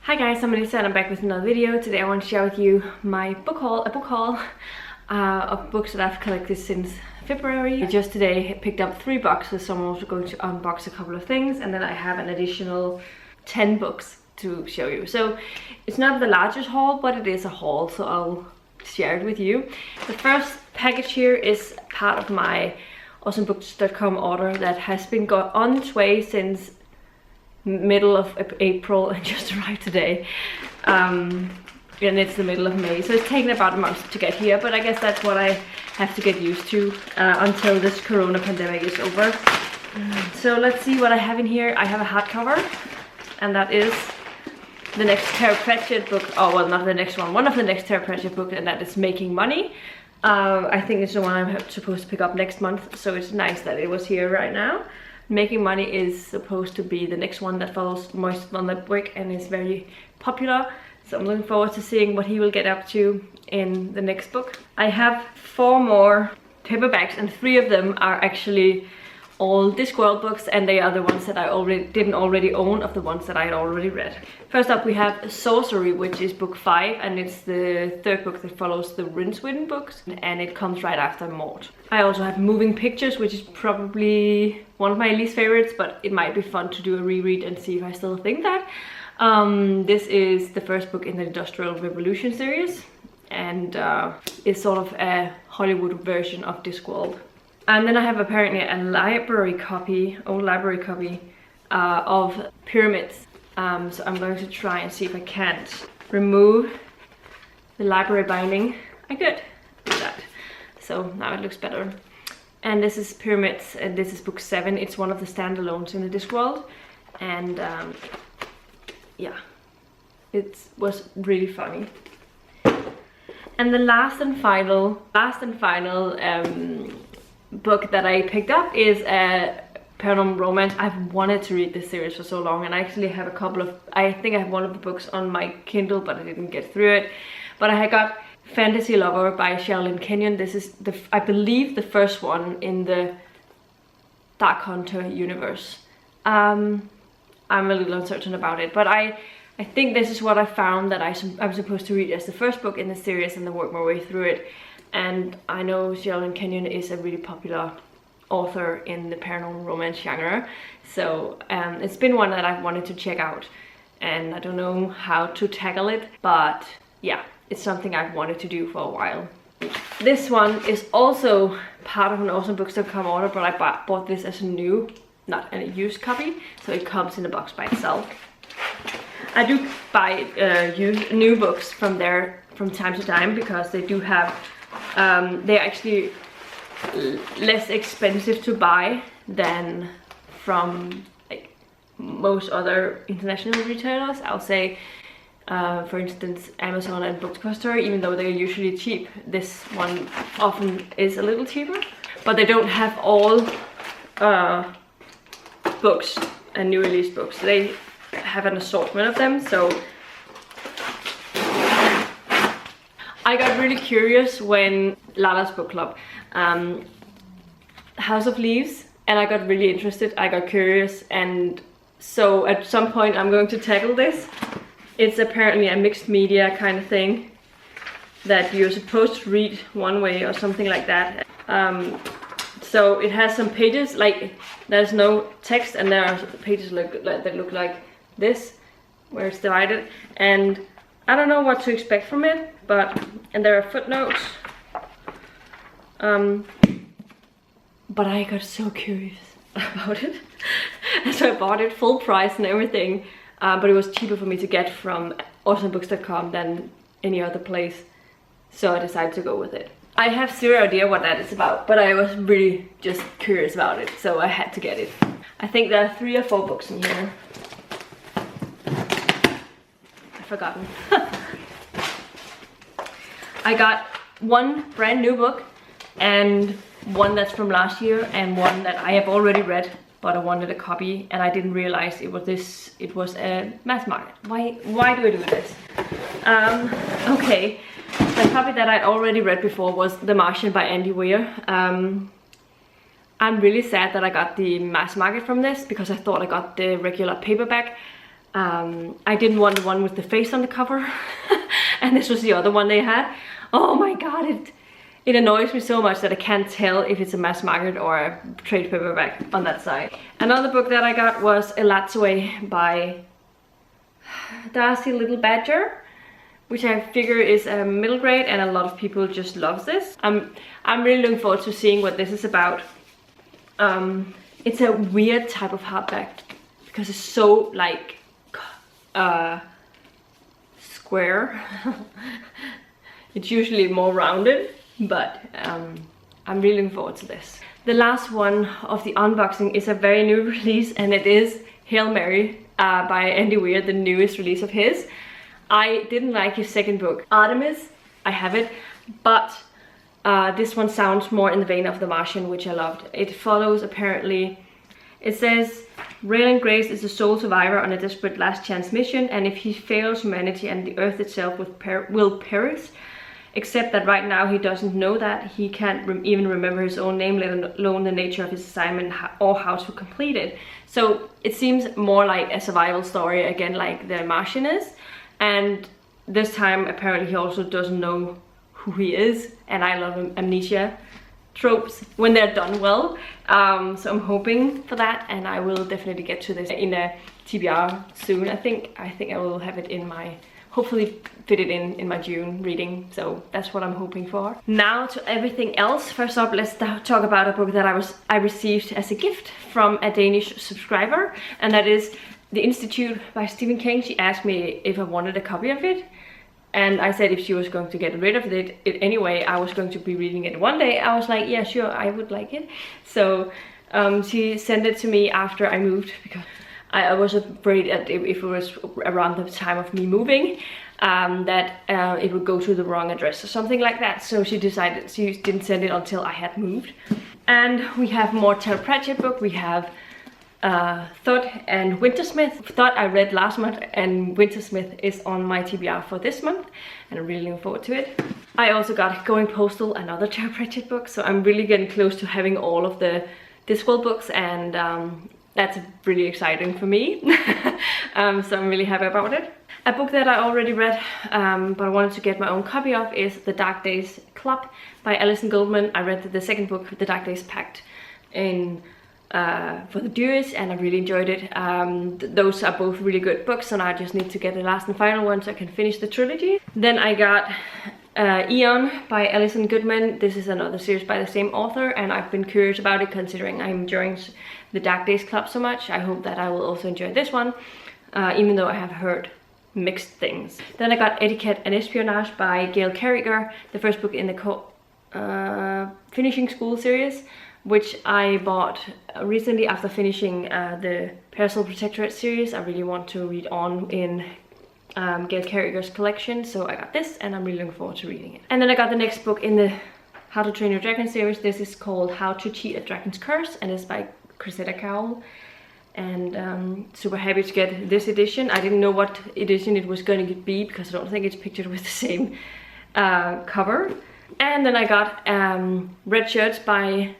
Hi guys, I'm Melissa and I'm back with another video. Today I want to share with you my book haul, of books that I've collected since February. I just today picked up 3 boxes, so I'm also going to unbox a couple of things, and then I have an additional 10 books to show you. So it's not the largest haul, but it is a haul, so I'll share it with you. The first package here is part of my awesomebooks.com order that has been on its way since middle of April and just arrived today, and it's the middle of May, so it's taken about a month to get here, but I guess that's what I have to get used to until this corona pandemic is over. So let's see what I have in here. I have a hardcover, and that is the next Terry Pratchett book. Oh well, not the next one of the next Terry Pratchett book, and that is Making Money. I think it's the one I'm supposed to pick up next month, so it's nice that it was here right now. Making Money is supposed to be the next one that follows Moist Van Lipwick and is very popular, so I'm looking forward to seeing what he will get up to in the next book. I have 4 more paperbacks, and 3 of them are actually all Discworld books, and they are the ones that I didn't already own of the ones that I had already read. First up we have Sorcery, which is book 5, and it's the 3rd book that follows the Rincewind books, and it comes right after Mort. I also have Moving Pictures, which is probably one of my least favorites, but it might be fun to do a reread and see if I still think that. This is the first book in the Industrial Revolution series, and it's sort of a Hollywood version of Discworld. And then I have apparently a old library copy of Pyramids. So I'm going to try and see if I can't remove the library binding. I could do that. So now it looks better. And this is Pyramids, and this is book 7. It's one of the standalones in the Discworld. And yeah, it was really funny. And the last and final book that I picked up is a paranormal romance. I've wanted to read this series for so long, and I actually have a couple of, I think I have one of the books on my Kindle, but I didn't get through it. But I got Fantasy Lover by Sherilyn Kenyon. This is I believe the first one in the Dark Hunter universe. I'm a little uncertain about it, but I think this is what I found that I'm supposed to read as the first book in the series and then work my way through it. And I know Sherilyn Kenyon is a really popular author in the paranormal romance genre, so it's been one that I've wanted to check out, and I don't know how to tackle it, but yeah, it's something I've wanted to do for a while. This one is also part of an awesomebooks.com order, but I bought this as a new, not a used copy, so it comes in a box by itself. I do buy new books from there from time to time because they do have they're actually less expensive to buy than from like most other international retailers. I'll say, for instance, Amazon and Bookstore, even though they're usually cheap, this one often is a little cheaper. But they don't have all books and new release books. They have an assortment of them, so I got really curious when Lala's book club, House of Leaves, and I got really interested. I got curious, and so at some point I'm going to tackle this. It's apparently a mixed media kind of thing that you're supposed to read one way or something like that. So it has some pages, like there's no text, and there are pages that look like this, where it's divided, and I don't know what to expect from it, and there are footnotes. But I got so curious about it, and so I bought it full price and everything. But it was cheaper for me to get from awesomebooks.com than any other place, so I decided to go with it. I have zero idea what that is about, but I was really just curious about it, so I had to get it. I think there are 3 or 4 books in here. I've forgotten. I got 1 brand new book, and 1 that's from last year, and 1 that I have already read, but I wanted a copy, and I didn't realize it was a mass market. Why do I do this? Okay, the copy that I'd already read before was The Martian by Andy Weir. I'm really sad that I got the mass market from this, because I thought I got the regular paperback. I didn't want the one with the face on the cover, and this was the other one they had. Oh my god, it annoys me so much that I can't tell if it's a mass market or a trade paperback on that side. Another book that I got was Elatsue by Darcy Little Badger, which I figure is a middle grade, and a lot of people just love this. I'm really looking forward to seeing what this is about. It's a weird type of hardback because it's so like square. It's usually more rounded, but I'm really looking forward to this. The last one of the unboxing is a very new release, and it is Hail Mary by Andy Weir, the newest release of his. I didn't like his second book, Artemis. I have it, but this one sounds more in the vein of The Martian, which I loved. It follows, apparently, it says, Raylan Grace is a sole survivor on a desperate last chance mission, and if he fails, humanity and the Earth itself will perish. Except that right now he doesn't know that. He can't even remember his own name, let alone the nature of his assignment or how to complete it. So it seems more like a survival story, again, like The Martian is. And this time, apparently, he also doesn't know who he is. And I love amnesia tropes when they're done well. So I'm hoping for that, and I will definitely get to this in a TBR soon. I think I will have it in my, hopefully fit it in my June reading. So that's what I'm hoping for. Now to everything else. First up, let's talk about a book that I received as a gift from a Danish subscriber, and that is The Institute by Stephen King. She asked me if I wanted a copy of it, and I said if she was going to get rid of it anyway, I was going to be reading it one day. I was like, yeah, sure, I would like it. So she sent it to me after I moved, because I was afraid that if it was around the time of me moving, that it would go to the wrong address or something like that. So she decided she didn't send it until I had moved. And we have more Terry Pratchett book. We have Thud and Wintersmith. Thud I read last month, and Wintersmith is on my TBR for this month, and I'm really looking forward to it. I also got Going Postal, another Terry Pratchett book, so I'm really getting close to having all of the Discworld books, and that's really exciting for me. So I'm really happy about it. A book that I already read, but I wanted to get my own copy of, is The Dark Days Club by Alison Goldman. I read the second book, The Dark Days Pact, for the Dewis, and I really enjoyed it. Those are both really good books, and I just need to get the last and final one so I can finish the trilogy. Then I got Eon by Alison Goodman. This is another series by the same author, and I've been curious about it considering I'm enjoying The Dark Days Club so much. I hope that I will also enjoy this one, even though I have heard mixed things. Then I got Etiquette and Espionage by Gail Carriger, the first book in the Finishing School series, which I bought recently after finishing the Parasol Protectorate series. I really want to read on in Gail Carriger's collection, so I got this, and I'm really looking forward to reading it. And then I got the next book in the How to Train Your Dragon series. This is called How to Cheat a Dragon's Curse, and it's by Cressida Cowell. And super happy to get this edition. I didn't know what edition it was going to be, because I don't think it's pictured with the same cover. And then I got Red Shirts by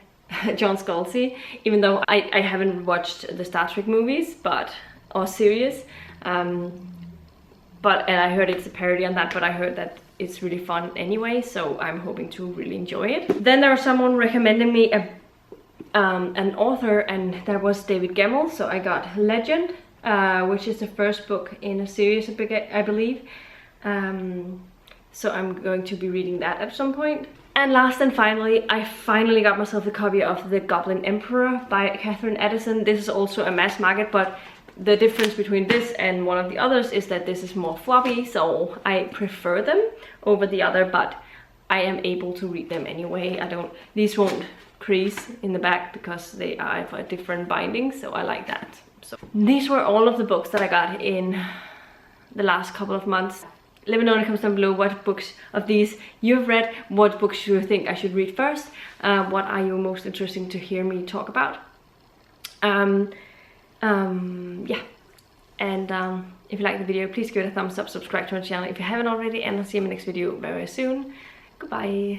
John Scalzi, even though I haven't watched the Star Trek movies or series, and I heard it's a parody on that, but I heard that it's really fun anyway, so I'm hoping to really enjoy it. Then there was someone recommending me an author, and that was David Gemmell, so I got Legend, which is the first book in a series, I believe. So I'm going to be reading that at some point. And last and finally, I finally got myself a copy of The Goblin Emperor by Catherine Addison. This is also a mass market, but the difference between this and one of the others is that this is more floppy, so I prefer them over the other, but I am able to read them anyway. These won't crease in the back because they are for a different binding, so I like that. So these were all of the books that I got in the last couple of months. Let me know in the comments down below what books of these you've read, what books you think I should read first, what are you most interested to hear me talk about. Yeah, and if you like the video, please give it a thumbs up, subscribe to my channel if you haven't already, and I'll see you in my next video very soon. Goodbye.